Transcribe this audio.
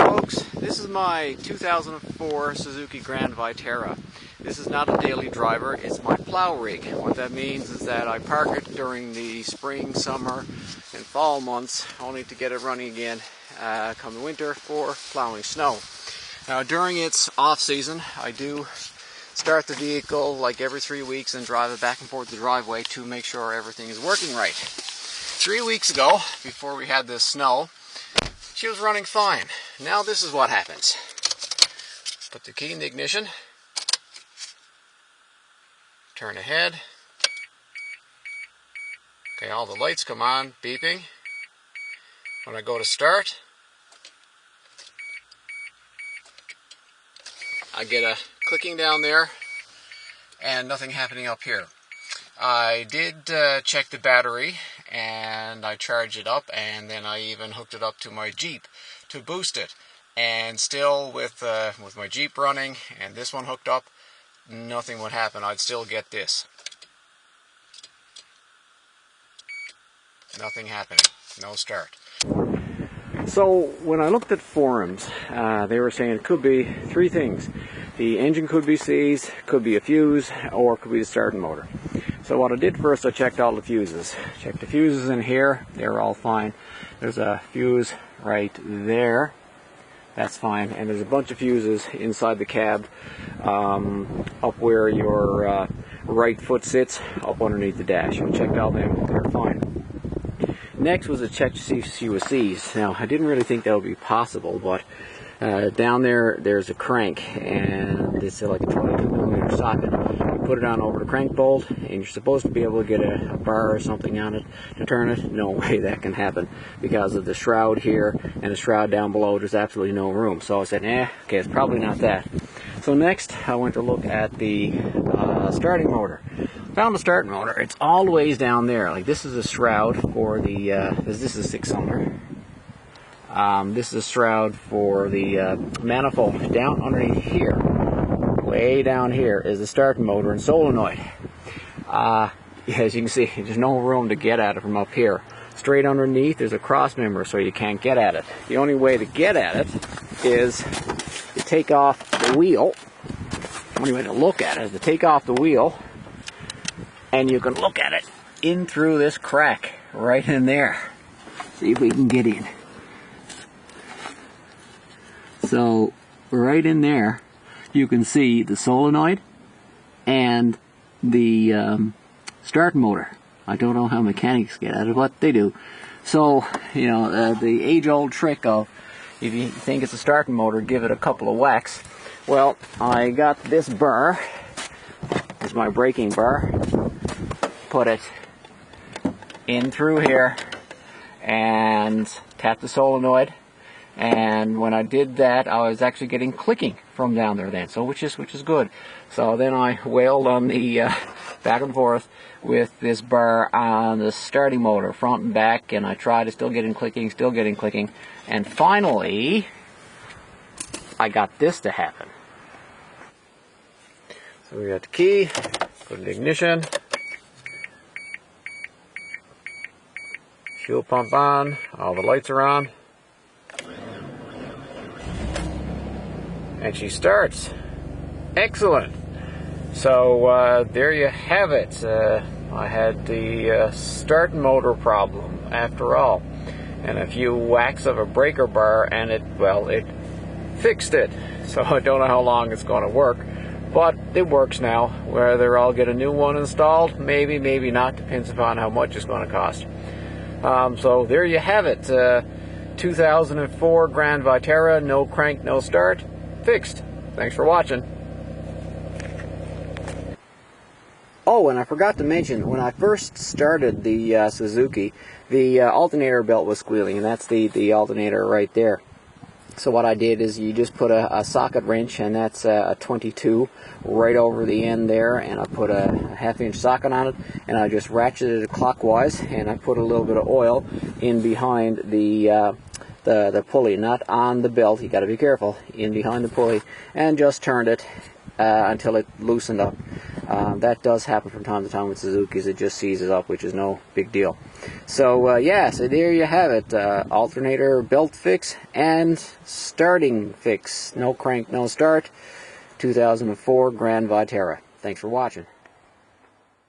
folks, this is my 2004 Suzuki Grand Vitara. This is not a daily driver, it's my plow rig. What that means is that I park it during the spring, summer and fall months only to get it running again come the winter for plowing snow. Now during its off season I do start the vehicle like every 3 weeks and drive it back and forth the driveway to make sure everything is working right. 3 weeks ago, before we had this snow, she was running fine. Now this is what happens. Put the key in the ignition, turn ahead. Okay, all the lights come on, beeping. When I go to start, I get a clicking down there and nothing happening up here. I did check the battery and I charged it up, and then I even hooked it up to my Jeep to boost it. And still with my Jeep running and this one hooked up, nothing would happen. I'd still get this. Nothing happening. No start. So when I looked at forums, they were saying it could be three things. The engine could be seized, could be a fuse, or it could be the starting motor. So what I did first, I checked all the fuses. Checked the fuses in here, they were all fine. There's a fuse right there, that's fine. And there's a bunch of fuses inside the cab, up where your right foot sits, up underneath the dash. I checked all them, they're fine. Next was a check to see if she was seized. Now, I didn't really think that would be possible, but down there's a crank, and it's like a 22mm socket. You put it on over the crank bolt, and you're supposed to be able to get a bar or something on it to turn it. No way that can happen because of the shroud here and the shroud down below. There's absolutely no room. So I said, okay, it's probably not that. So next, I went to look at the starting motor. Found the starting motor. It's all the ways down there. Like, this is a shroud for the this is a 6-cylinder. This is a shroud for the manifold. Down underneath here, way down here, is the starting motor and solenoid. As you can see, there's no room to get at it from up here. Straight underneath, there's a cross member, so you can't get at it. The only way to get at it is to take off the wheel. The only way to look at it is to take off the wheel, and you can look at it in through this crack right in there. See if we can get in. So right in there you can see the solenoid and the starting motor. I don't know how mechanics get at it, but they do. So, you know, the age-old trick of, if you think it's a starting motor, give it a couple of whacks. Well, I got this burr. This is my braking burr. Put it in through here and tap the solenoid. And when I did that, I was actually getting clicking from down there then, so which is good. So then I wailed on the back and forth with this bar on the starting motor, front and back, and I tried to still getting clicking, and finally I got this to happen. So we got the key, put in the ignition, fuel pump on, all the lights are on. And she starts. Excellent. So there you have it. I had the starting motor problem after all, and a few whacks of a breaker bar, and it fixed it. So I don't know how long it's going to work, but it works now. Whether I'll get a new one installed, maybe, maybe not. Depends upon how much it's going to cost. So there you have it. 2004 Grand Vitara, no crank, no start. Fixed. Thanks for watching. Oh, and I forgot to mention, when I first started the Suzuki, the alternator belt was squealing, and that's the alternator right there. So what I did is you just put a socket wrench, and that's a 22 right over the end there, and I put a half-inch socket on it, and I just ratcheted it clockwise, and I put a little bit of oil in behind the pulley, not on the belt. You got to be careful, in behind the pulley, and just turned it until it loosened up. That does happen from time to time with Suzuki's. It just seizes up, which is no big deal. So yeah, so there you have it. Alternator belt fix and starting fix. No crank, no start. 2004 Grand Vitara. Thanks for watching.